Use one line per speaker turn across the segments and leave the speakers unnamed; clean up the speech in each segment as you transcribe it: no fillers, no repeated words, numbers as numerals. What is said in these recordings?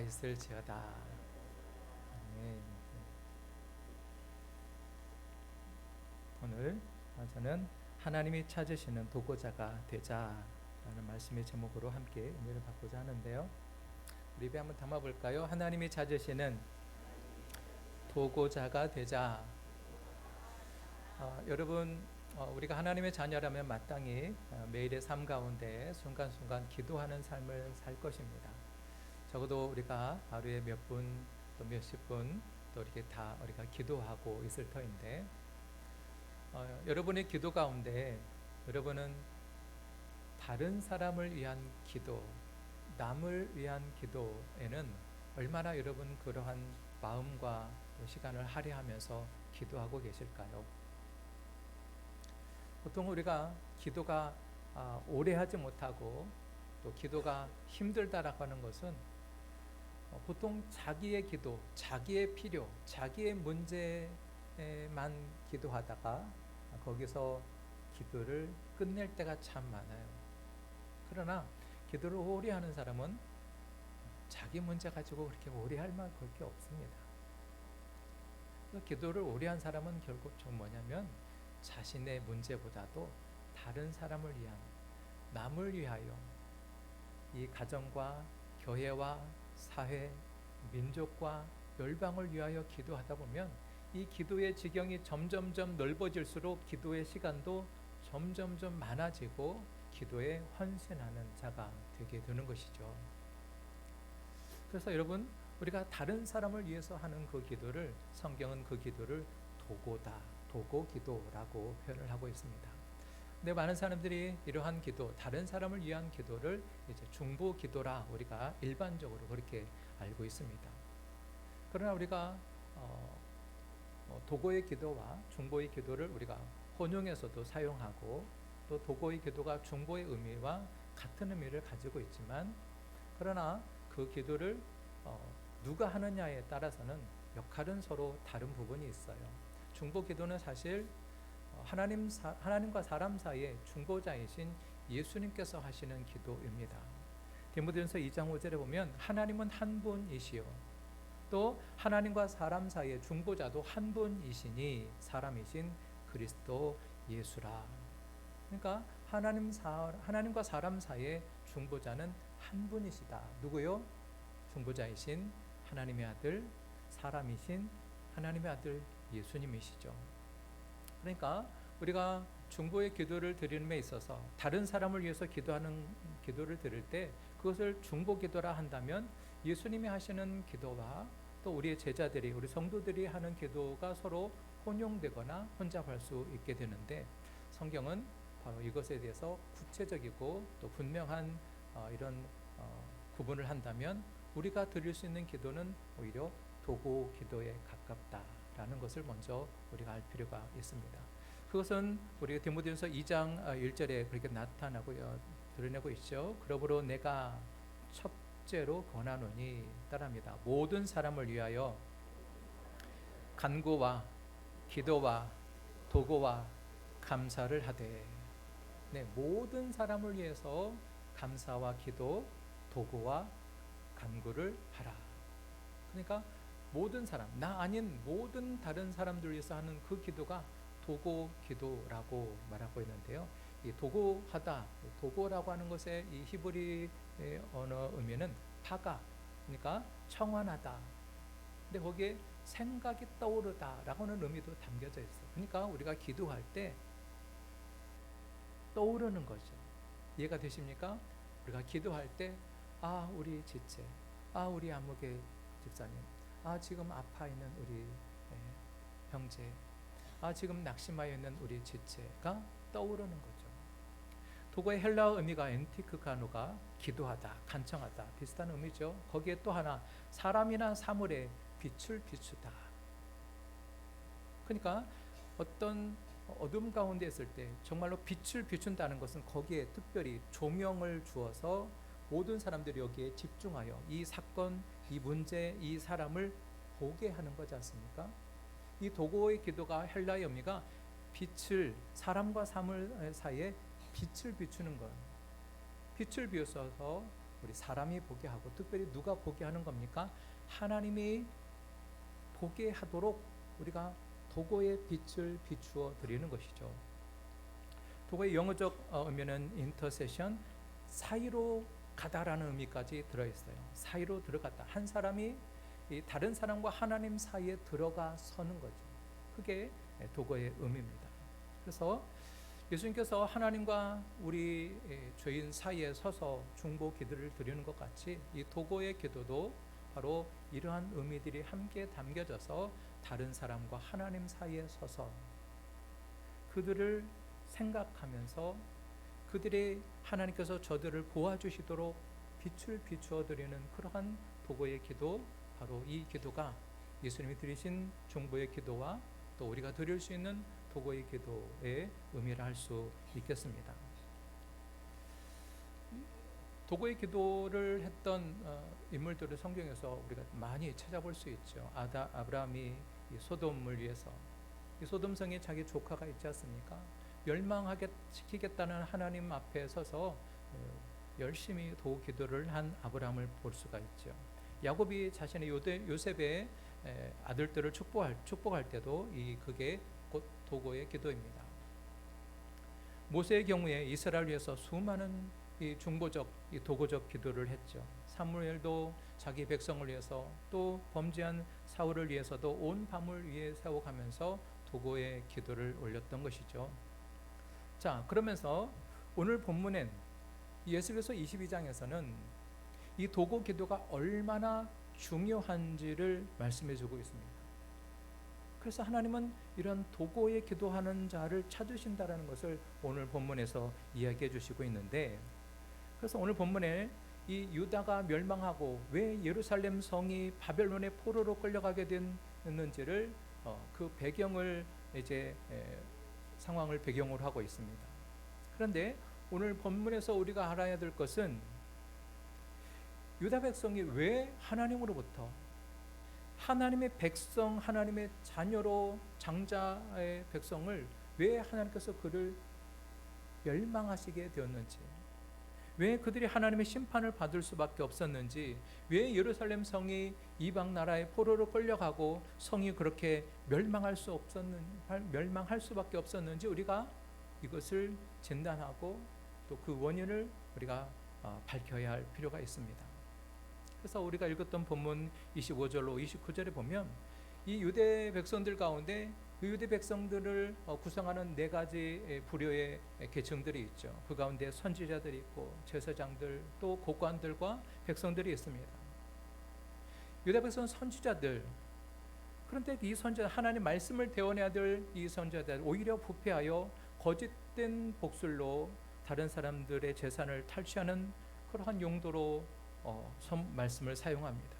있을지어다. 아멘. 오늘 저는 하나님이 찾으시는 도구자가 되자라는 말씀의 제목으로 함께 은혜를 받고자 하는데요. 우리 입에 한번 담아볼까요? 하나님이 찾으시는 도구자가 되자. 여러분, 우리가 하나님의 자녀라면 마땅히 매일의 삶 가운데 순간순간 기도하는 삶을 살 것입니다. 적어도 우리가 하루에 몇 분, 또 몇십 분, 또 이렇게 다 우리가 기도하고 있을 터인데, 여러분의 기도 가운데 여러분은 다른 사람을 위한 기도, 남을 위한 기도에는 얼마나 여러분 그러한 마음과 시간을 할애하면서 기도하고 계실까요? 보통 우리가 기도가 오래 하지 못하고 또 기도가 힘들다라고 하는 것은 보통 자기의 기도, 자기의 필요, 자기의 문제만 기도하다가 거기서 기도를 끝낼 때가 참 많아요. 그러나 기도를 오래 하는 사람은 자기 문제 가지고 그렇게 오래 할 말 그렇게 없습니다. 기도를 오래 한 사람은 결국 좀 뭐냐면 자신의 문제보다도 다른 사람을 위한, 남을 위하여 이 가정과 교회와 사회, 민족과 열방을 위하여 기도하다 보면 이 기도의 지경이 점점점 넓어질수록 기도의 시간도 점점점 많아지고 기도에 헌신하는 자가 되게 되는 것이죠. 그래서 여러분, 우리가 다른 사람을 위해서 하는 그 기도를, 성경은 그 기도를 도고다, 도고 기도라고 표현을 하고 있습니다. 근데 많은 사람들이 이러한 기도, 다른 사람을 위한 기도를 이제 중보 기도라 우리가 일반적으로 그렇게 알고 있습니다. 그러나 우리가 도고의 기도와 중보의 기도를 우리가 혼용해서도 사용하고, 또 도고의 기도가 중보의 의미와 같은 의미를 가지고 있지만, 그러나 그 기도를 누가 하느냐에 따라서는 역할은 서로 다른 부분이 있어요. 중보 기도는 사실 하나님과 사람 사이의 중보자이신 예수님께서 하시는 기도입니다. 디모데전서 2장 5절에 보면 하나님은 한 분이시요 또 하나님과 사람 사이의 중보자도 한 분이시니 사람이신 그리스도 예수라. 그러니까 하나님과 사람 사이의 중보자는 한 분이시다. 누구요? 중보자이신 하나님의 아들, 사람이신 하나님의 아들 예수님이시죠. 그러니까 우리가 중보의 기도를 드리는 데 있어서 다른 사람을 위해서 기도하는 기도를 드릴 때 그것을 중보 기도라 한다면 예수님이 하시는 기도와 또 우리의 제자들이, 우리 성도들이 하는 기도가 서로 혼용되거나 혼잡할 수 있게 되는데, 성경은 바로 이것에 대해서 구체적이고 또 분명한 이런 구분을 한다면 우리가 드릴 수 있는 기도는 오히려 도고 기도에 가깝다라는 것을 먼저 우리가 알 필요가 있습니다. 그것은 우리가 디모데전서 2장 1절에 그렇게 나타나고 드러내고 있죠. 그러므로 내가 첫째로 권하노니 따라합니다. 모든 사람을 위하여 간구와 기도와 도고와 감사를 하되. 네, 모든 사람을 위해서 감사와 기도, 도구와 간구를 하라. 그러니까 모든 사람, 나 아닌 모든 다른 사람들 위해서 하는 그 기도가 도고 기도라고 말하고 있는데요. 이 도고하다, 도고라고 하는 것의 이 히브리 언어 의미는 파가, 그러니까 청환하다. 근데 거기에 생각이 떠오르다라고 하는 의미도 담겨져 있어요. 그러니까 우리가 기도할 때 떠오르는 거죠. 이해가 되십니까? 우리가 기도할 때 우리 지체, 우리 안목의 집사님, 지금 아파 있는 우리 형제, 지금 낙심하여 있는 우리 지체가 떠오르는 거죠. 도고의 헬라어 의미가 엔티크카노가 기도하다, 간청하다 비슷한 의미죠. 거기에 또 하나 사람이나 사물에 빛을 비추다. 그러니까 어떤 어둠 가운데 있을 때 정말로 빛을 비춘다는 것은 거기에 특별히 조명을 주어서 모든 사람들이 여기에 집중하여 이 사건, 이 문제, 이 사람을 보게 하는 거지 않습니까? 이 도고의 기도가 헬라의 의미가 빛을, 사람과 사물 사이에 빛을 비추는 것, 빛을 비춰서 우리 사람이 보게 하고, 특별히 누가 보게 하는 겁니까? 하나님이 보게 하도록 우리가 도구의 빛을 비추어 드리는 것이죠. 도구의 영어적 의미는 인터세션, 사이로 가다라는 의미까지 들어있어요. 사이로 들어갔다. 한 사람이 이 다른 사람과 하나님 사이에 들어가 서는 거죠. 그게 도구의 의미입니다. 그래서 예수님께서 하나님과 우리 죄인 사이에 서서 중보 기도를 드리는 것 같이 이 도구의 기도도 바로 이러한 의미들이 함께 담겨져서 다른 사람과 하나님 사이에 서서 그들을 생각하면서 그들이 하나님께서 저들을 보아주시도록 빛을 비추어 드리는 그러한 도구의 기도, 바로 이 기도가 예수님이 드리신 중보의 기도와 또 우리가 드릴 수 있는 도구의 기도의 의미를 할 수 있겠습니다. 도구의 기도를 했던 인물들을 성경에서 우리가 많이 찾아볼 수 있죠. 아브라함이 이 소돔을 위해서, 이 소돔성에 자기 조카가 있지 않습니까? 멸망하게 시키겠다는 하나님 앞에 서서 열심히 도구 기도를 한 아브라함을 볼 수가 있죠. 야곱이 자신의 요셉의 아들들을 축복할 때도 그게 곧 도구의 기도입니다. 모세의 경우에 이스라엘 위해서 수많은 이 중보적, 이 도구적 기도를 했죠. 사무엘도 자기 백성을 위해서, 또 범죄한 사울을 위해서도 온 밤을 위에 세워가면서 도구의 기도를 올렸던 것이죠. 자, 그러면서 오늘 본문엔 예수께서 22장에서는 이 도구 기도가 얼마나 중요한지를 말씀해 주고 있습니다. 그래서 하나님은 이런 도구에 기도하는 자를 찾으신다라는 것을 오늘 본문에서 이야기해 주시고 있는데, 그래서 오늘 본문에 이 유다가 멸망하고 왜 예루살렘 성이 바벨론의 포로로 끌려가게 됐는지를 그 배경을 이제 상황을 배경으로 하고 있습니다. 그런데 오늘 본문에서 우리가 알아야 될 것은 유다 백성이 왜 하나님으로부터, 하나님의 백성, 하나님의 자녀로 장자의 백성을 왜 하나님께서 그를 멸망하시게 되었는지, 왜 그들이 하나님의 심판을 받을 수밖에 없었는지, 왜 예루살렘 성이 이방 나라의 포로로 끌려가고 성이 그렇게 멸망할 수밖에 없었는지 우리가 이것을 진단하고 또 그 원인을 우리가 밝혀야 할 필요가 있습니다. 그래서 우리가 읽었던 본문 25절로 29절에 보면 이 유대 백성들 가운데 그 유대 백성들을 구성하는 네 가지 부류의 계층들이 있죠. 그 가운데 선지자들이 있고 제사장들, 또 고관들과 백성들이 있습니다. 유대 백성은 선지자들, 그런데 이 선지자, 하나님 말씀을 대언해야 될 이 선지자들 오히려 부패하여 거짓된 복술로 다른 사람들의 재산을 탈취하는 그러한 용도로 말씀을 사용합니다.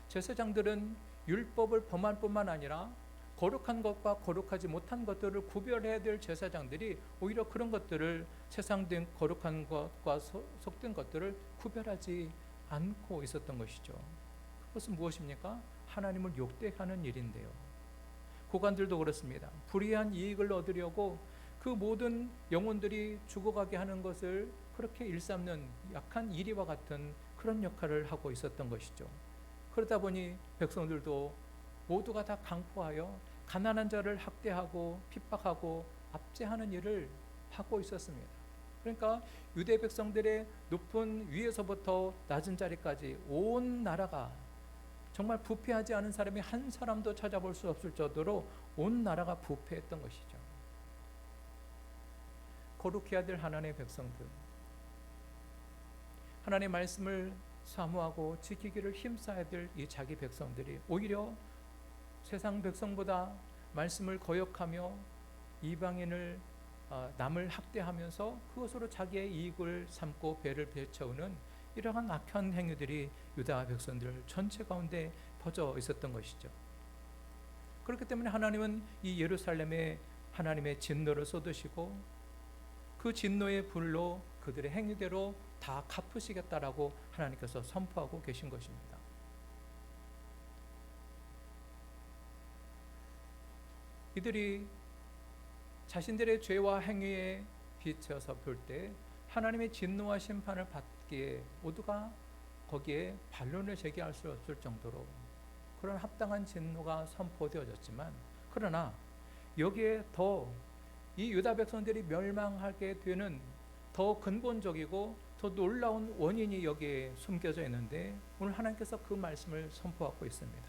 제사장들은 율법을 범할 뿐만 아니라 거룩한 것과 거룩하지 못한 것들을 구별해야 될 제사장들이 오히려 그런 것들을 세상된 거룩한 것과 속된 것들을 구별하지 않고 있었던 것이죠. 그것은 무엇입니까? 하나님을 욕되하는 일인데요. 고관들도 그렇습니다. 불의한 이익을 얻으려고 그 모든 영혼들이 죽어가게 하는 것을 그렇게 일삼는 약한 이리와 같은 그런 역할을 하고 있었던 것이죠. 그러다 보니 백성들도 모두가 다 강포하여 가난한 자를 학대하고 핍박하고 압제하는 일을 하고 있었습니다. 그러니까 유대 백성들의 높은 위에서부터 낮은 자리까지 온 나라가, 정말 부패하지 않은 사람이 한 사람도 찾아볼 수 없을 정도로 온 나라가 부패했던 것이죠. 거룩해야 될 하나님의 백성들, 하나님의 말씀을 사모하고 지키기를 힘써야 될 이 자기 백성들이 오히려 세상 백성보다 말씀을 거역하며 이방인을 남을 학대하면서 그것으로 자기의 이익을 삼고 배를 배쳐오는 이러한 악한 행위들이 유다 백성들 전체 가운데 퍼져 있었던 것이죠. 그렇기 때문에 하나님은 이 예루살렘에 하나님의 진노를 쏟으시고 그 진노의 불로 그들의 행위대로 다 갚으시겠다라고 하나님께서 선포하고 계신 것입니다. 이들이 자신들의 죄와 행위에 비춰서 볼 때 하나님의 진노와 심판을 있기에 모두가 거기에 반론을 제기할 수 없을 정도로 그런 합당한 진노가 선포되어졌지만, 그러나 여기에 더 이 유다 백성들이 멸망하게 되는 더 근본적이고 더 놀라운 원인이 여기에 숨겨져 있는데, 오늘 하나님께서 그 말씀을 선포하고 있습니다.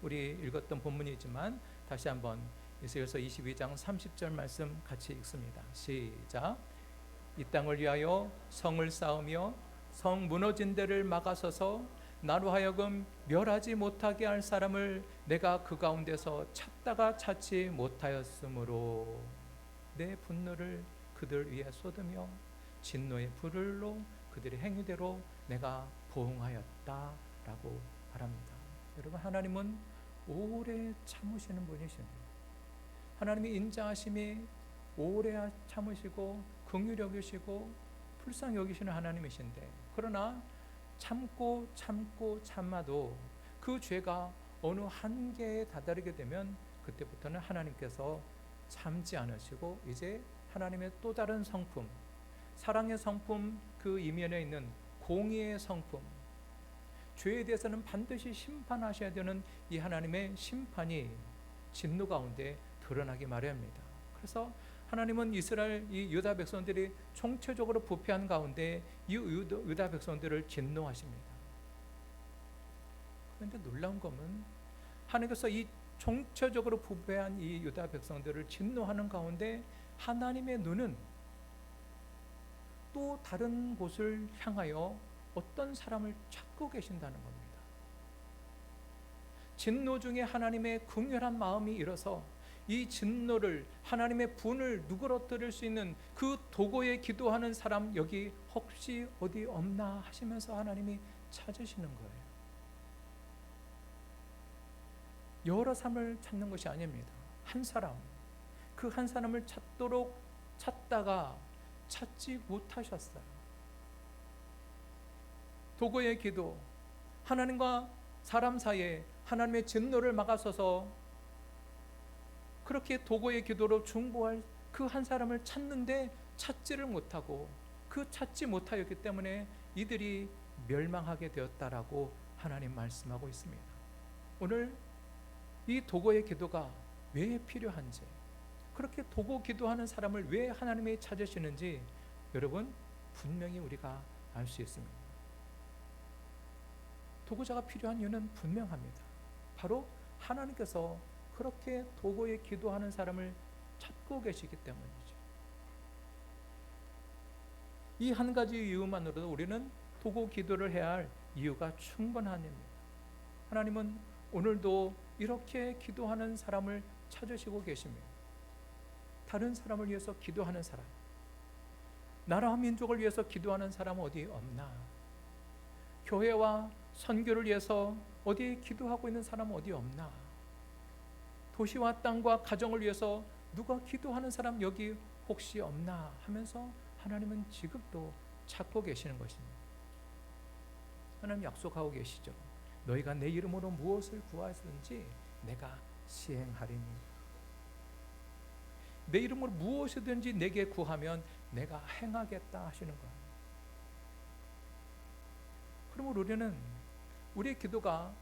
우리 읽었던 본문이지만 다시 한번 이사야서 22장 30절 말씀 같이 읽습니다. 시작. 이 땅을 위하여 성을 쌓으며 성 무너진 데를 막아서서 나로 하여금 멸하지 못하게 할 사람을 내가 그 가운데서 찾다가 찾지 못하였으므로 내 분노를 그들 위에 쏟으며 진노의 불을로 그들의 행위대로 내가 보응하였다라고 말합니다. 여러분, 하나님은 오래 참으시는 분이십니다. 하나님이 인자하심이 오래 참으시고 긍휼히 여기시고 불쌍히 여기시는 하나님이신데, 그러나 참고 참아도 그 죄가 어느 한계에 다다르게 되면 그때부터는 하나님께서 참지 않으시고 이제 하나님의 또 다른 성품, 사랑의 성품, 그 이면에 있는 공의의 성품, 죄에 대해서는 반드시 심판하셔야 되는 이 하나님의 심판이 진노 가운데 드러나기 마련입니다. 그래서 하나님은 이스라엘 이 유다 백성들이 총체적으로 부패한 가운데 이 유다 백성들을 진노하십니다. 그런데 놀라운 것은 하나님께서 이 총체적으로 부패한 이 유다 백성들을 진노하는 가운데 하나님의 눈은 또 다른 곳을 향하여 어떤 사람을 찾고 계신다는 겁니다. 진노 중에 하나님의 긍휼한 마음이 일어서 이 진노를, 하나님의 분을 누그러뜨릴 수 있는 그 도구에 기도하는 사람 여기 혹시 어디 없나 하시면서 하나님이 찾으시는 거예요. 여러 사람을 찾는 것이 아닙니다. 한 사람, 그 한 사람을 찾도록 찾다가 찾지 못하셨어요. 도구의 기도, 하나님과 사람 사이에 하나님의 진노를 막아서서 그렇게 도구의 기도로 중보할 그 한 사람을 찾는데 찾지를 못하고 그 찾지 못하였기 때문에 이들이 멸망하게 되었다라고 하나님 말씀하고 있습니다. 오늘 이 도구의 기도가 왜 필요한지, 그렇게 도구 기도하는 사람을 왜 하나님이 찾으시는지 여러분 분명히 우리가 알 수 있습니다. 도구자가 필요한 이유는 분명합니다. 바로 하나님께서 그렇게 도구에 기도하는 사람을 찾고 계시기 때문이죠. 이 한 가지 이유만으로도 우리는 도구 기도를 해야 할 이유가 충분합니다. 하나님은 오늘도 이렇게 기도하는 사람을 찾으시고 계십니다. 다른 사람을 위해서 기도하는 사람, 나라와 민족을 위해서 기도하는 사람 어디 없나? 교회와 선교를 위해서 어디 기도하고 있는 사람 어디 없나? 도시와 땅과 가정을 위해서 누가 기도하는 사람 여기 혹시 없나 하면서 하나님은 지금도 찾고 계시는 것입니다. 하나님 약속하고 계시죠. 너희가 내 이름으로 무엇을 구하든지 내가 시행하리니. 내 이름으로 무엇이든지 내게 구하면 내가 행하겠다 하시는 거예요. 그러면 우리는 우리의 기도가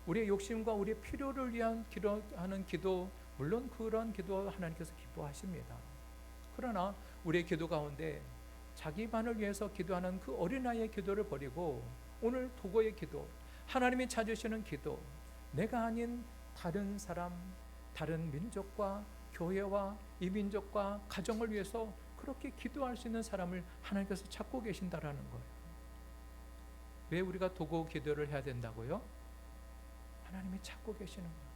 우리의 욕심과 우리의 필요를 위한 기도하는 기도, 물론 그런 기도 하나님께서 기뻐하십니다. 그러나 우리의 기도 가운데 자기만을 위해서 기도하는 그 어린아이의 기도를 버리고 오늘 도구의 기도, 하나님이 찾으시는 기도, 내가 아닌 다른 사람, 다른 민족과 교회와 이 민족과 가정을 위해서 그렇게 기도할 수 있는 사람을 하나님께서 찾고 계신다라는 거예요. 왜 우리가 도구 기도를 해야 된다고요? 하나님이 찾고 계시는 거예요.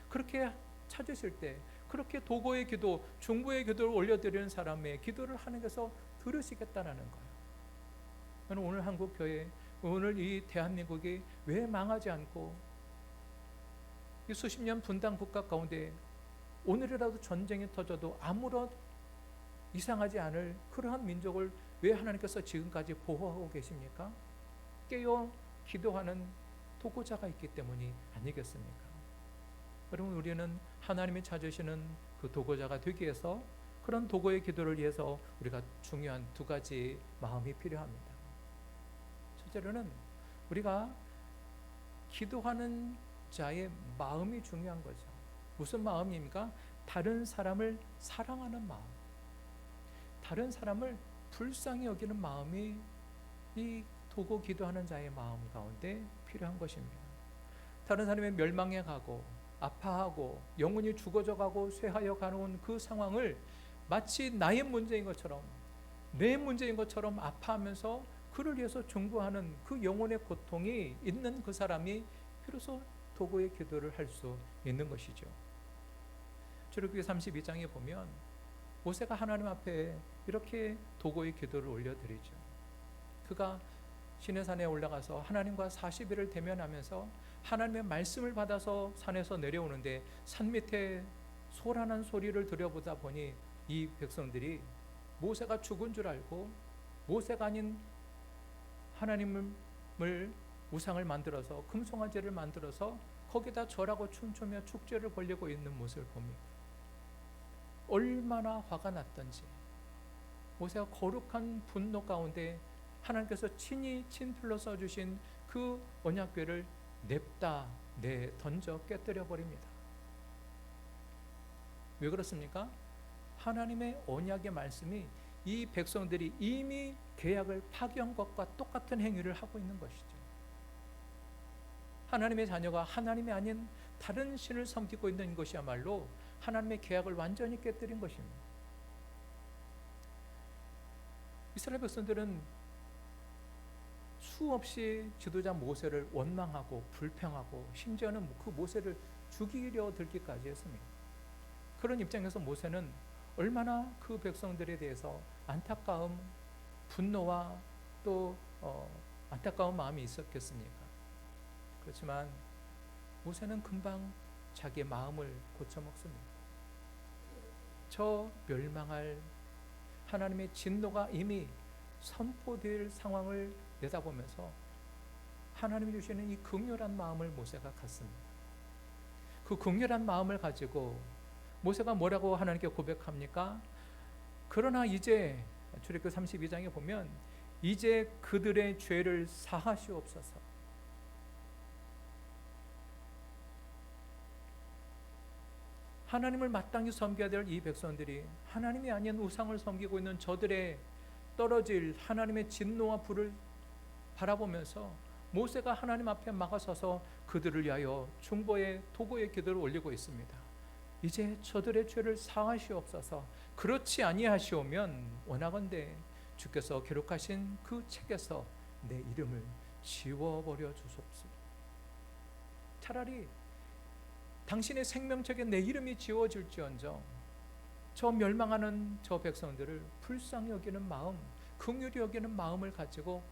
그렇게 찾으실 때 그렇게 도구의 기도, 중보의 기도를 올려드리는 사람의 기도를 하나님께서 들으시겠다라는 거예요. 저는 오늘 한국 교회, 오늘 이 대한민국이 왜 망하지 않고 이 수십 년 분단 국가 가운데 오늘이라도 전쟁이 터져도 아무런 이상하지 않을 그러한 민족을 왜 하나님께서 지금까지 보호하고 계십니까? 깨어 기도하는 도구자가 있기 때문이 아니겠습니까? 여러분, 우리는 하나님이 찾으시는 그 도구자가 되기 위해서 그런 도고의 기도를 위해서 우리가 중요한 두 가지 마음이 필요합니다. 첫째로는 우리가 기도하는 자의 마음이 중요한 거죠. 무슨 마음입니까? 다른 사람을 사랑하는 마음, 다른 사람을 불쌍히 여기는 마음이 이 도고 기도하는 자의 마음 가운데 필요한 것입니다. 다른 사람의 멸망해 가고 아파하고 영혼이 죽어져 가고 쇠하여 가는 그 상황을 마치 나의 문제인 것처럼, 내 문제인 것처럼 아파하면서 그를 위해서 중보하는 그 영혼의 고통이 있는 그 사람이 비로소 도고의 기도를 할 수 있는 것이죠. 출애굽기 32장에 보면 모세가 하나님 앞에 이렇게 도고의 기도를 올려드리죠. 그가 시내산에 올라가서 하나님과 40일을 대면하면서 하나님의 말씀을 받아서 산에서 내려오는데 산 밑에 소란한 소리를 들여보다 보니 이 백성들이 모세가 죽은 줄 알고 모세가 아닌 하나님을 우상을 만들어서 금송아지를 만들어서 거기다 절하고 춤추며 축제를 벌이고 있는 모습을 봅니다. 얼마나 화가 났던지 모세가 거룩한 분노 가운데 하나님께서 친히 친필로 써주신 그 언약궤를 냅다 던져 깨뜨려 버립니다. 왜 그렇습니까? 하나님의 언약의 말씀이 이 백성들이 이미 계약을 파기한 것과 똑같은 행위를 하고 있는 것이죠. 하나님의 자녀가 하나님이 아닌 다른 신을 섬기고 있는 것이야말로 하나님의 계약을 완전히 깨뜨린 것입니다. 이스라엘 백성들은 수없이 지도자 모세를 원망하고 불평하고 심지어는 그 모세를 죽이려 들기까지 했습니다. 그런 입장에서 모세는 얼마나 그 백성들에 대해서 안타까움, 분노와 또 안타까운 마음이 있었겠습니까? 그렇지만 모세는 금방 자기의 마음을 고쳐먹습니다. 저 멸망할 하나님의 진노가 이미 선포될 상황을 내다보면서 하나님이 주시는 이 긍휼한 마음을 모세가 갖습니다. 그 긍휼한 마음을 가지고 모세가 뭐라고 하나님께 고백합니까? 그러나 이제 출애굽기 32장에 보면 이제 그들의 죄를 사하시옵소서. 하나님을 마땅히 섬겨야 될 이 백성들이 하나님이 아닌 우상을 섬기고 있는 저들의 떨어질 하나님의 진노와 불을 바라보면서 모세가 하나님 앞에 막아서서 그들을 위하여 중보의 도고의 기도를 올리고 있습니다. 이제 저들의 죄를 사하시옵소서. 그렇지 아니하시오면 원하건대 주께서 기록하신 그 책에서 내 이름을 지워버려 주옵소서. 차라리 당신의 생명책에 내 이름이 지워질지언정 저 멸망하는 저 백성들을 불쌍히 여기는 마음, 긍휼히 여기는 마음을 가지고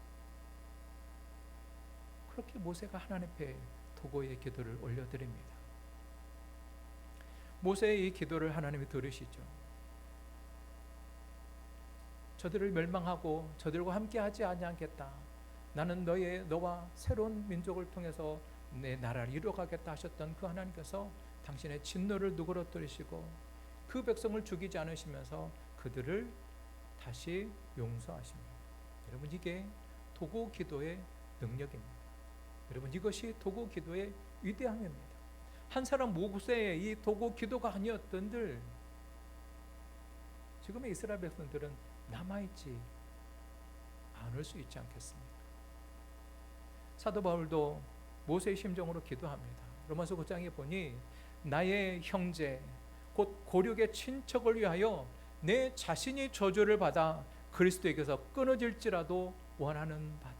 그렇게 모세가 하나님 앞에 도고의 기도를 올려드립니다. 모세의 이 기도를 하나님이 들으시죠. 저들을 멸망하고 저들과 함께하지 아니하겠다. 나는 너와 새로운 민족을 통해서 내 나라를 이루어가겠다 하셨던 그 하나님께서 당신의 진노를 누그러뜨리시고 그 백성을 죽이지 않으시면서 그들을 다시 용서하십니다. 여러분, 이게 도고 기도의 능력입니다. 여러분, 이것이 도고 기도의 위대함입니다. 한 사람 모세의 이 도고 기도가 아니었던들 지금의 이스라엘 백성들은 남아있지 않을 수 있지 않겠습니까? 사도 바울도 모세의 심정으로 기도합니다. 로마서 9장에 보니 나의 형제 곧 고륙의 친척을 위하여 내 자신이 저주를 받아 그리스도에게서 끊어질지라도 원하는 바다.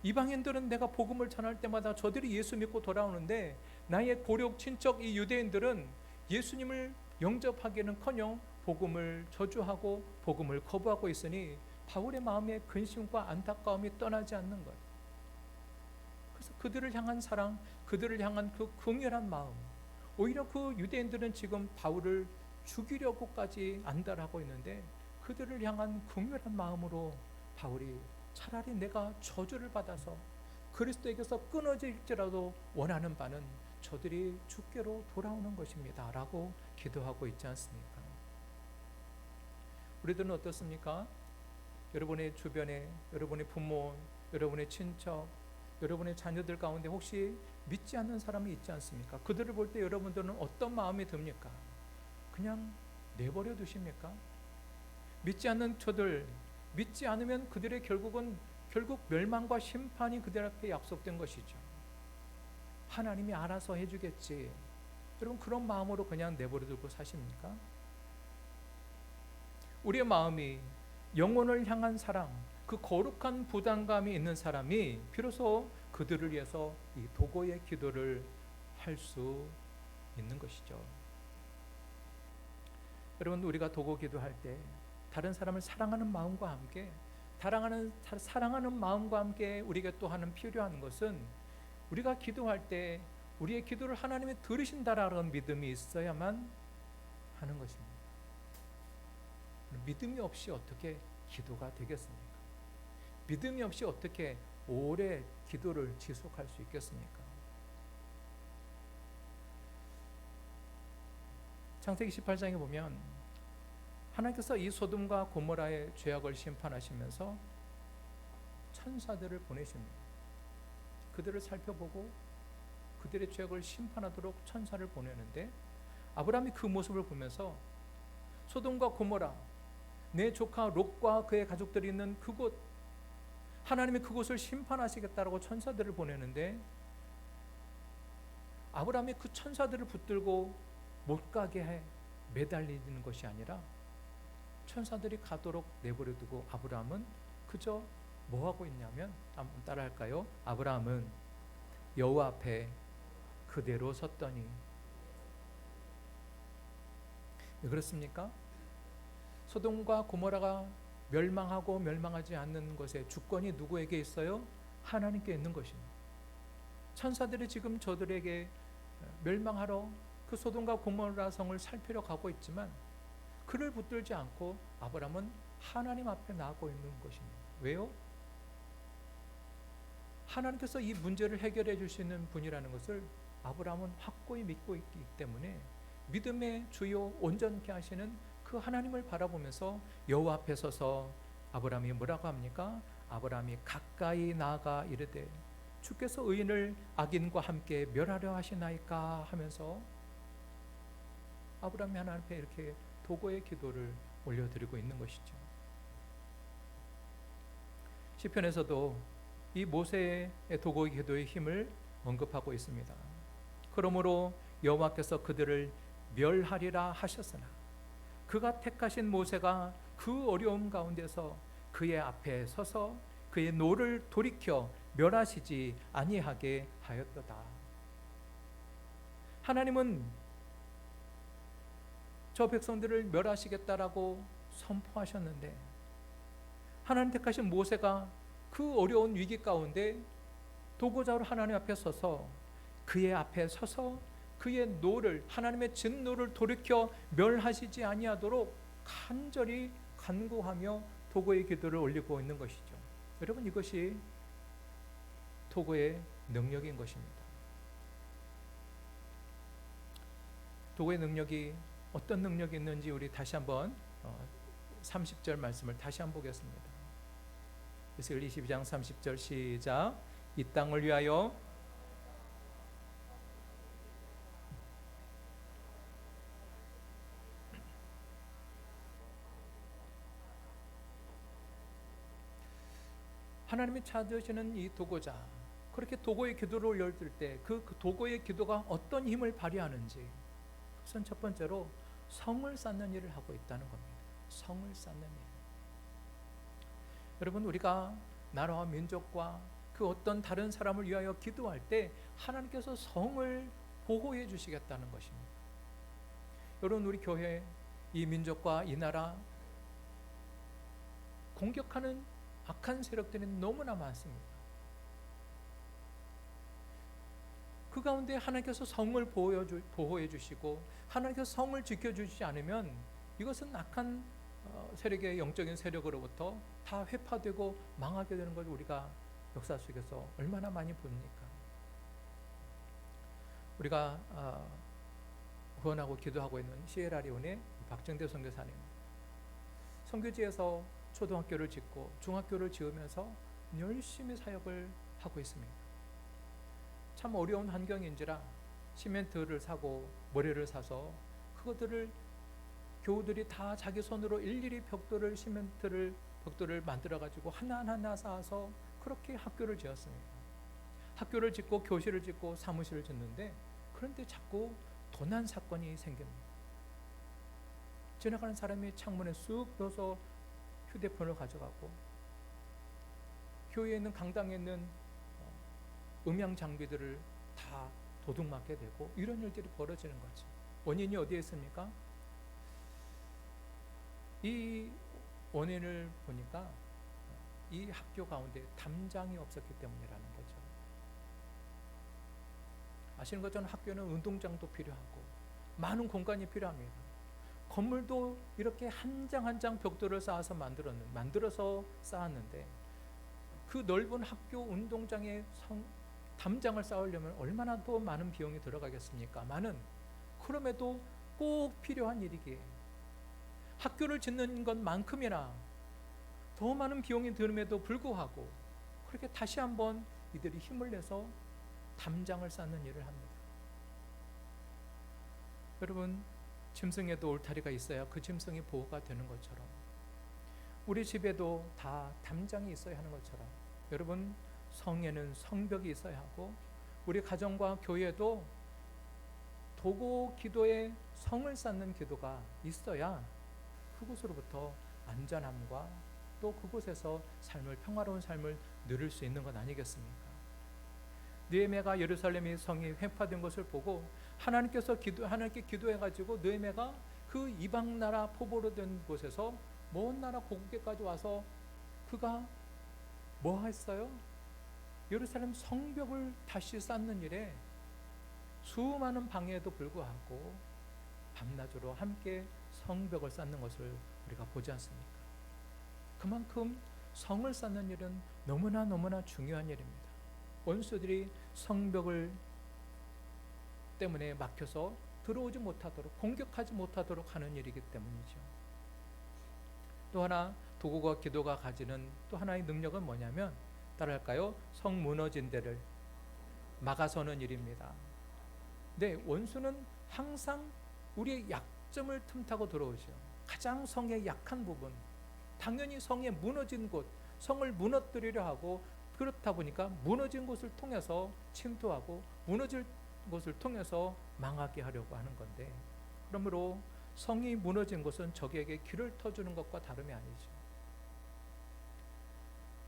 이방인들은 내가 복음을 전할 때마다 저들이 예수 믿고 돌아오는데 나의 고륙 친척 이 유대인들은 예수님을 영접하기는커녕 복음을 저주하고 복음을 거부하고 있으니 바울의 마음에 근심과 안타까움이 떠나지 않는 것. 그래서 그들을 향한 사랑, 그들을 향한 그 긍휼한 마음, 오히려 그 유대인들은 지금 바울을 죽이려고까지 안달하고 있는데 그들을 향한 긍휼한 마음으로 바울이 차라리 내가 저주를 받아서 그리스도에게서 끊어질지라도 원하는 바는 저들이 주께로 돌아오는 것입니다 라고 기도하고 있지 않습니까? 우리들은 어떻습니까? 여러분의 주변에 여러분의 부모, 여러분의 친척, 여러분의 자녀들 가운데 혹시 믿지 않는 사람이 있지 않습니까? 그들을 볼 때 여러분들은 어떤 마음이 듭니까? 그냥 내버려 두십니까? 믿지 않는 저들, 믿지 않으면 그들의 결국 멸망과 심판이 그들 앞에 약속된 것이죠. 하나님이 알아서 해주겠지. 여러분 그런 마음으로 그냥 내버려 두고 사십니까? 우리의 마음이 영혼을 향한 사랑, 그 거룩한 부담감이 있는 사람이 비로소 그들을 위해서 이 도고의 기도를 할 수 있는 것이죠. 여러분 우리가 도고 기도할 때 다른 사람을 사랑하는 마음과 함께 사랑하는 마음과 함께 우리가 또 하는 필요한 것은 우리가 기도할 때 우리의 기도를 하나님이 들으신다라는 믿음이 있어야만 하는 것입니다. 믿음이 없이 어떻게 기도가 되겠습니까? 믿음이 없이 어떻게 오래 기도를 지속할 수 있겠습니까? 창세기 18장에 보면 하나님께서 이 소돔과 고모라의 죄악을 심판하시면서 천사들을 보내십니다. 그들을 살펴보고 그들의 죄악을 심판하도록 천사를 보내는데 아브라함이 그 모습을 보면서 소돔과 고모라, 내 조카 롯과 그의 가족들이 있는 그곳, 하나님이 그곳을 심판하시겠다라고 천사들을 보내는데 아브라함이 그 천사들을 붙들고 못 가게 해 매달리는 것이 아니라 천사들이 가도록 내버려 두고 아브라함은 그저 뭐 하고 있냐면, 한번 따라할까요? 아브라함은 여호와 앞에 그대로 섰더니. 왜 그렇습니까? 소돔과 고모라가 멸망하고 멸망하지 않는 것의 주권이 누구에게 있어요? 하나님께 있는 것입니다. 천사들이 지금 저들에게 멸망하러 그 소돔과 고모라 성을 살피러 가고 있지만 그를 붙들지 않고 아브라함은 하나님 앞에 나가고 있는 것입니다. 왜요? 하나님께서 이 문제를 해결해 줄 수 있는 분이라는 것을 아브라함은 확고히 믿고 있기 때문에 믿음의 주요 온전케 하시는 그 하나님을 바라보면서 여호와 앞에 서서 아브라함이 뭐라고 합니까? 아브라함이 가까이 나아가 이르되 주께서 의인을 악인과 함께 멸하려 하시나이까 하면서 아브라함이 하나님 앞에 이렇게 도고의 기도를 올려드리고 있는 것이죠. 시편에서도 이 모세의 도고의 기도의 힘을 언급하고 있습니다. 그러므로 여호와께서 그들을 멸하리라 하셨으나 그가 택하신 모세가 그 어려움 가운데서 그의 앞에 서서 그의 노를 돌이켜 멸하시지 아니하게 하였도다. 하나님은 저 백성들을 멸하시겠다라고 선포하셨는데 하나님 택하신 모세가 그 어려운 위기 가운데 도고자로 하나님 앞에 서서 그의 앞에 서서 그의 노를, 하나님의 진노를 돌이켜 멸하시지 아니하도록 간절히 간구하며 도고의 기도를 올리고 있는 것이죠. 여러분, 이것이 도고의 능력인 것입니다. 도고의 능력이 어떤 능력이 있는지 우리 다시 한번 30절 말씀을 다시 한번 보겠습니다. 에스겔 22장 30절 시작. 이 땅을 위하여 하나님이 찾으시는 이 도고자, 그렇게 도고의 기도를 올려줄 때 그 도고의 기도가 어떤 힘을 발휘하는지, 우선 첫 번째로 성을 쌓는 일을 하고 있다는 겁니다. 성을 쌓는 일. 여러분, 우리가 나라와 민족과 그 어떤 다른 사람을 위하여 기도할 때 하나님께서 성을 보호해 주시겠다는 것입니다. 여러분, 우리 교회, 이 민족과 이 나라 공격하는 악한 세력들이 너무나 많습니다. 그 가운데 하나님께서 성을 보호해 주시고 하나님께서 성을 지켜주시지 않으면 이것은 악한 세력의 영적인 세력으로부터 다 회파되고 망하게 되는 걸 우리가 역사 속에서 얼마나 많이 봅니까? 우리가 후원하고 기도하고 있는 시에라리온의 박정대 선교사님, 선교지에서 초등학교를 짓고 중학교를 지으면서 열심히 사역을 하고 있습니다. 참 어려운 환경인지라 시멘트를 사고 모래를 사서 그것들을 교우들이 다 자기 손으로 일일이 벽돌을 만들어 가지고 하나하나 쌓아서 그렇게 학교를 지었습니다. 학교를 짓고 교실을 짓고 사무실을 짓는데, 그런데 자꾸 도난 사건이 생깁니다. 지나가는 사람이 창문에 쑥 넣어서 휴대폰을 가져가고, 교회에 있는 강당에 있는 음향 장비들을 다 도둑맞게 되고, 이런 일들이 벌어지는 거죠. 원인이 어디에 있습니까? 이 원인을 보니까 이 학교 가운데 담장이 없었기 때문이라는 거죠. 아시는 것처럼 학교는 운동장도 필요하고 많은 공간이 필요합니다. 건물도 이렇게 한 장 한 장 벽돌을 쌓아서 만들어서 쌓았는데, 그 넓은 학교 운동장에 담장을 쌓으려면 얼마나 더 많은 비용이 들어가겠습니까? 그럼에도 꼭 필요한 일이기에 학교를 짓는 것만큼이나 더 많은 비용이 듦에도 불구하고 그렇게 다시 한번 이들이 힘을 내서 담장을 쌓는 일을 합니다. 여러분, 짐승에도 울타리가 있어야 그 짐승이 보호가 되는 것처럼, 우리 집에도 다 담장이 있어야 하는 것처럼, 여러분, 성에는 성벽이 있어야 하고, 우리 가정과 교회도 도고 기도에 성을 쌓는 기도가 있어야 그곳으로부터 안전함과 또 그곳에서 평화로운 삶을 누릴 수 있는 것 아니겠습니까? 느헤미야가 예루살렘이 성이 회파된 것을 보고 하나님께 기도해가지고 느헤미야가 그 이방 나라 포로로 된 곳에서 먼 나라 고국에까지 와서 그가 뭐 했어요? 예루살렘 성벽을 다시 쌓는 일에 수많은 방해에도 불구하고 밤낮으로 함께 성벽을 쌓는 것을 우리가 보지 않습니까? 그만큼 성을 쌓는 일은 너무나 중요한 일입니다. 원수들이 성벽을 때문에 막혀서 들어오지 못하도록, 공격하지 못하도록 하는 일이기 때문이죠. 또 하나, 도구와 기도가 가지는 또 하나의 능력은 뭐냐면, 따라할까요? 성 무너진 데를 막아서는 일입니다. 네, 원수는 항상 우리의 약점을 틈타고 들어오죠. 가장 성의 약한 부분, 당연히 성의 무너진 곳, 성을 무너뜨리려 하고, 그렇다 보니까 무너진 곳을 통해서 침투하고 무너질 곳을 통해서 망하게 하려고 하는 건데, 그러므로 성이 무너진 곳은 적에게 길을 터주는 것과 다름이 아니죠.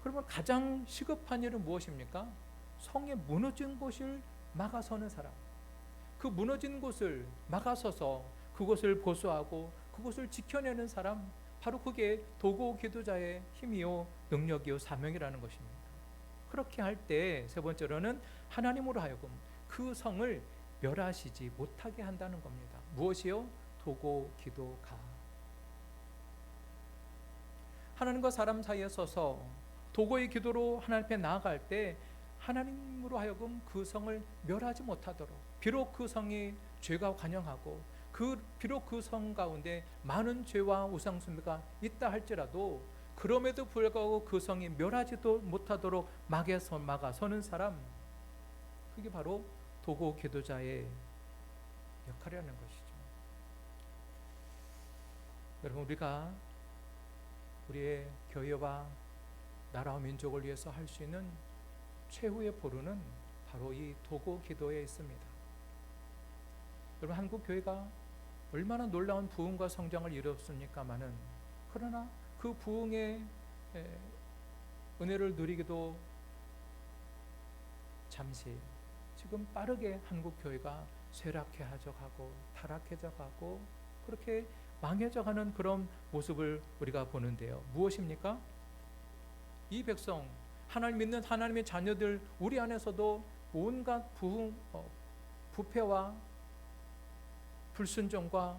그러면 가장 시급한 일은 무엇입니까? 성의 무너진 곳을 막아서는 사람, 그 무너진 곳을 막아서서 그곳을 보수하고 그곳을 지켜내는 사람, 바로 그게 도고 기도자의 힘이요 능력이요 사명이라는 것입니다. 그렇게 할 때 세 번째로는 하나님으로 하여금 그 성을 멸하시지 못하게 한다는 겁니다. 무엇이요? 도고 기도가. 하나님과 사람 사이에 서서 도고의 기도로 하나님 앞에 나아갈 때 하나님으로 하여금 그 성을 멸하지 못하도록, 비록 그 성이 죄가 관영하고 비록 그 성 가운데 많은 죄와 우상숭배가 있다 할지라도, 그럼에도 불구하고 그 성이 멸하지도 못하도록 막아서는 사람, 그게 바로 도고 기도자의 역할이라는 것이죠. 여러분, 우리가 우리의 교회와 나라와 민족을 위해서 할 수 있는 최후의 보루는 바로 이 도고 기도에 있습니다. 여러분, 한국 교회가 얼마나 놀라운 부흥과 성장을 이뤘습니까마는, 그러나 그 부흥의 은혜를 누리기도 잠시, 지금 빠르게 한국 교회가 쇠락해져 가고 타락해져 가고 그렇게 망해져 가는 그런 모습을 우리가 보는데요. 무엇입니까? 이 백성, 하나님 믿는 하나님의 자녀들, 우리 안에서도 온갖 부패와 불순종과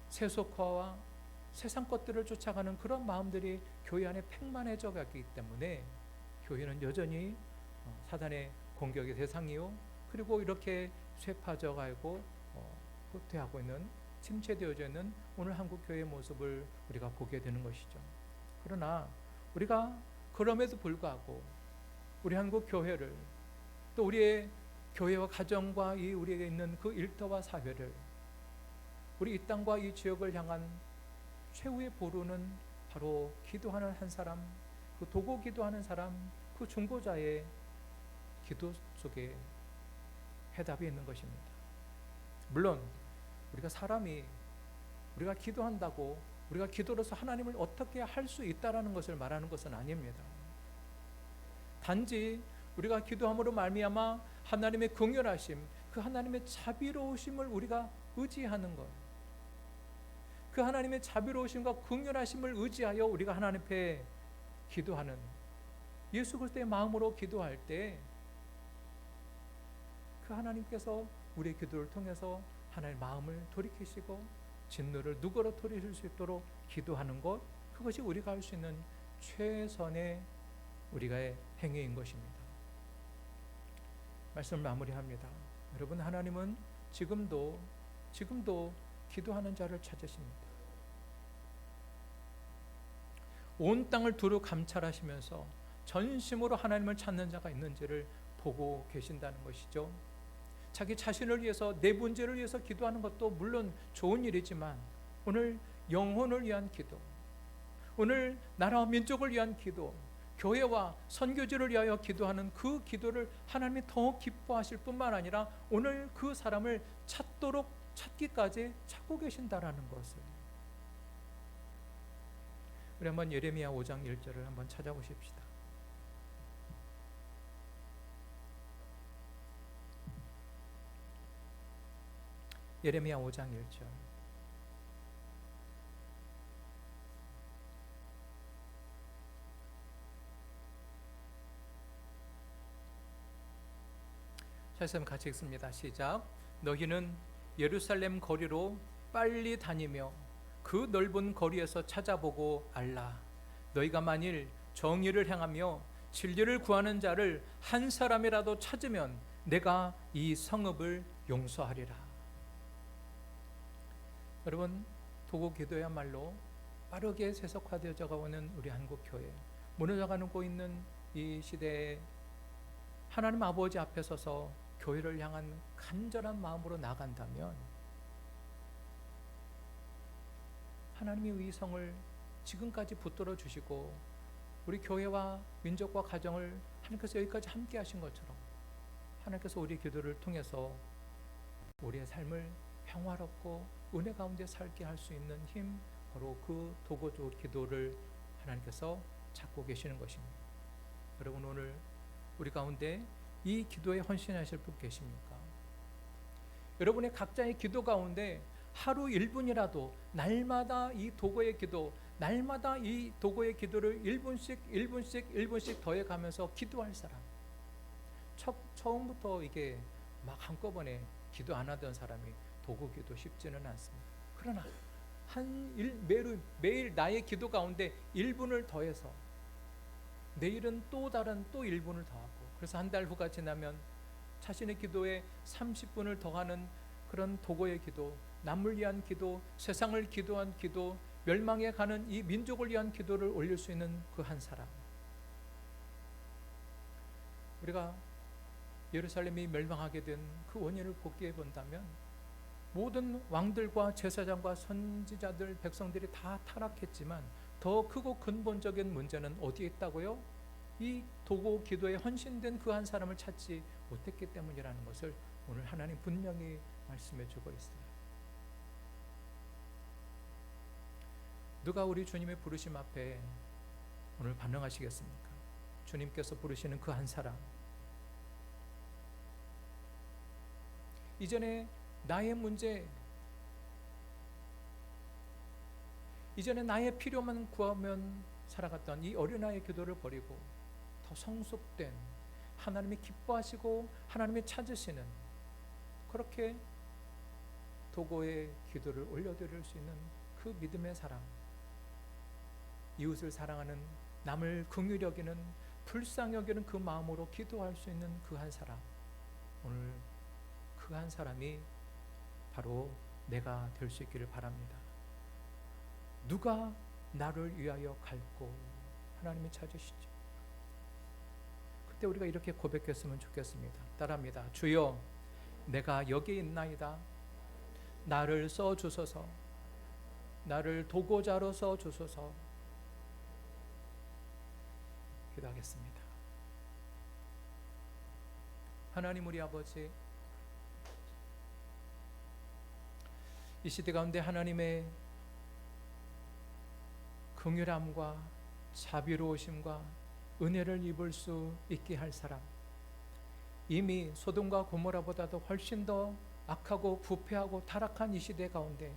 세속화와 세상 것들을 쫓아가는 그런 마음들이 교회 안에 팽만해져 가기 때문에 교회는 여전히 사단의 공격의 대상이요, 그리고 이렇게 쇠파져 가고 후퇴하고 있는, 침체되어져 있는 오늘 한국 교회의 모습을 우리가 보게 되는 것이죠. 그러나 우리가 그럼에도 불구하고 우리 한국 교회를, 또 우리의 교회와 가정과 이 우리에게 있는 그 일터와 사회를, 우리 이 땅과 이 지역을 향한 최후의 보루는 바로 기도하는 한 사람, 그 도고 기도하는 사람, 그 중보자의 기도 속에 해답이 있는 것입니다. 물론 우리가 사람이 우리가 기도한다고 우리가 기도로서 하나님을 어떻게 할 수 있다라는 것을 말하는 것은 아닙니다. 단지 우리가 기도함으로 말미암아 하나님의 긍휼하심, 그 하나님의 자비로우심을 우리가 의지하는 것, 그 하나님의 자비로우심과 긍휼하심을 의지하여 우리가 하나님 앞에 기도하는, 예수 그리스도의 마음으로 기도할 때 그 하나님께서 우리의 기도를 통해서 하나님의 마음을 돌이키시고 진노를 누그러뜨리실 수 있도록 기도하는 것, 그것이 우리가 할 수 있는 최선의 우리가의 행위인 것입니다. 말씀을 마무리합니다. 여러분, 하나님은 지금도 기도하는 자를 찾으십니다. 온 땅을 두루 감찰하시면서 전심으로 하나님을 찾는 자가 있는지를 보고 계신다는 것이죠. 자기 자신을 위해서, 내 문제를 위해서 기도하는 것도 물론 좋은 일이지만 오늘 영혼을 위한 기도, 오늘 나라와 민족을 위한 기도, 교회와 선교지를 위하여 기도하는 그 기도를 하나님이 더 기뻐하실 뿐만 아니라 오늘 그 사람을 찾기까지 찾고 계신다라는 것을, 우리 한번 예레미야 5장 1절을 한번 찾아보십시다. 예레미야 5장 1절. 자, 같이 읽습니다. 시작. 너희는 예루살렘 거리로 빨리 다니며 그 넓은 거리에서 찾아보고 알라. 너희가 만일 정의를 행하며 진리를 구하는 자를 한 사람이라도 찾으면 내가 이 성읍을 용서하리라. 여러분, 도고 기도야말로 빠르게 세속화되어져 가는 우리 한국 교회, 무너져가고 있는 이 시대에 하나님 아버지 앞에 서서 교회를 향한 간절한 마음으로 나간다면 하나님의 의성을 지금까지 붙들어 주시고 우리 교회와 민족과 가정을 하나님께서 여기까지 함께 하신 것처럼 하나님께서 우리 기도를 통해서 우리의 삶을 평화롭고 은혜 가운데 살게 할 수 있는 힘, 바로 그 도고조 기도를 하나님께서 찾고 계시는 것입니다. 여러분, 오늘 우리 가운데 이 기도에 헌신하실 분 계십니까? 여러분의 각자의 기도 가운데 하루 1분이라도 날마다 이 도고의 기도, 날마다 이 도고의 기도를 1분씩 더해가면서 기도할 사람. 처음부터 이게 막 한꺼번에 기도 안 하던 사람이 도고 기도 쉽지는 않습니다. 그러나 매일 나의 기도 가운데 1분을 더해서 내일은 또 다른 1분을 더하고, 그래서 한 달 후가 지나면 자신의 기도에 30분을 더하는 그런 도고의 기도, 남을 위한 기도, 세상을 기도한 기도, 멸망해 가는 이 민족을 위한 기도를 올릴 수 있는 그 한 사람. 우리가 예루살렘이 멸망하게 된 그 원인을 복기해 본다면 모든 왕들과 제사장과 선지자들, 백성들이 다 타락했지만 더 크고 근본적인 문제는 어디에 있다고요? 이 도고 기도에 헌신된 그 한 사람을 찾지 못했기 때문이라는 것을 오늘 하나님 분명히 말씀해 주고 있어요. 누가 우리 주님의 부르심 앞에 오늘 반응하시겠습니까? 주님께서 부르시는 그 한 사람, 이전에 나의 문제, 이전에 나의 필요만 구하면 살아갔던 이 어린아이의 기도를 버리고 더 성숙된, 하나님이 기뻐하시고 하나님이 찾으시는 그렇게 도고의 기도를 올려드릴 수 있는 그 믿음의 사람, 이웃을 사랑하는, 남을 긍휼히 여기는, 불쌍히 여기는 그 마음으로 기도할 수 있는 그 한 사람, 오늘 그 한 사람이 바로 내가 될 수 있기를 바랍니다. 누가 나를 위하여 갈고? 하나님이 찾으시죠. 그때 우리가 이렇게 고백했으면 좋겠습니다. 따라합니다. 주여, 내가 여기 있나이다. 나를 써주소서. 나를 도고자로 써주소서. 기도하겠습니다. 하나님 우리 아버지, 이 시대 가운데 하나님의 긍휼함과 자비로우심과 은혜를 입을 수 있게 할 사람, 이미 소돔과 고모라보다도 훨씬 더 악하고 부패하고 타락한 이 시대 가운데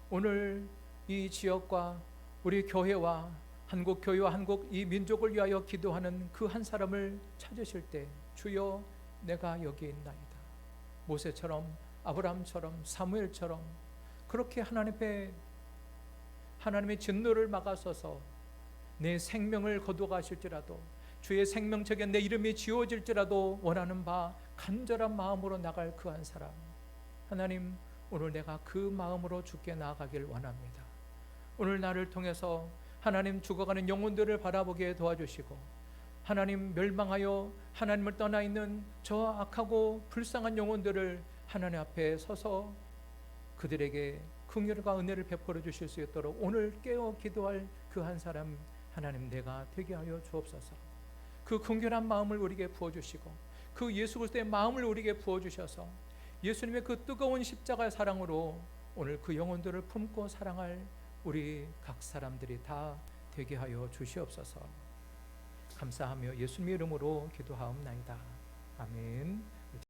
오늘 이 지역과 우리 교회와 한국 교회와 한국 이 민족을 위하여 기도하는 그 한 사람을 찾으실 때 주여 내가 여기 있나이다. 모세처럼 아브라함처럼 사무엘처럼 그렇게 하나님 앞에 하나님의 진노를 막아서서 내 생명을 거두어가실지라도 주의 생명책에 내 이름이 지워질지라도 원하는 바 간절한 마음으로 나갈 그 한 사람, 하나님 오늘 내가 그 마음으로 주께 나아가길 원합니다. 오늘 나를 통해서 하나님 죽어가는 영혼들을 바라보게 도와주시고 하나님 멸망하여 하나님을 떠나 있는 저 악하고 불쌍한 영혼들을 하나님 앞에 서서 그들에게 긍휼과 은혜를 베풀어 주실 수 있도록 오늘 깨어 기도할 그 한 사람, 하나님 내가 되게 하여 주옵소서. 그 긍휼한 마음을 우리에게 부어주시고 그 예수 그리스도의 마음을 우리에게 부어주셔서 예수님의 그 뜨거운 십자가의 사랑으로 오늘 그 영혼들을 품고 사랑할 우리 각 사람들이 다 되게 하여 주시옵소서. 감사하며 예수님의 이름으로 기도하옵나이다. 아멘.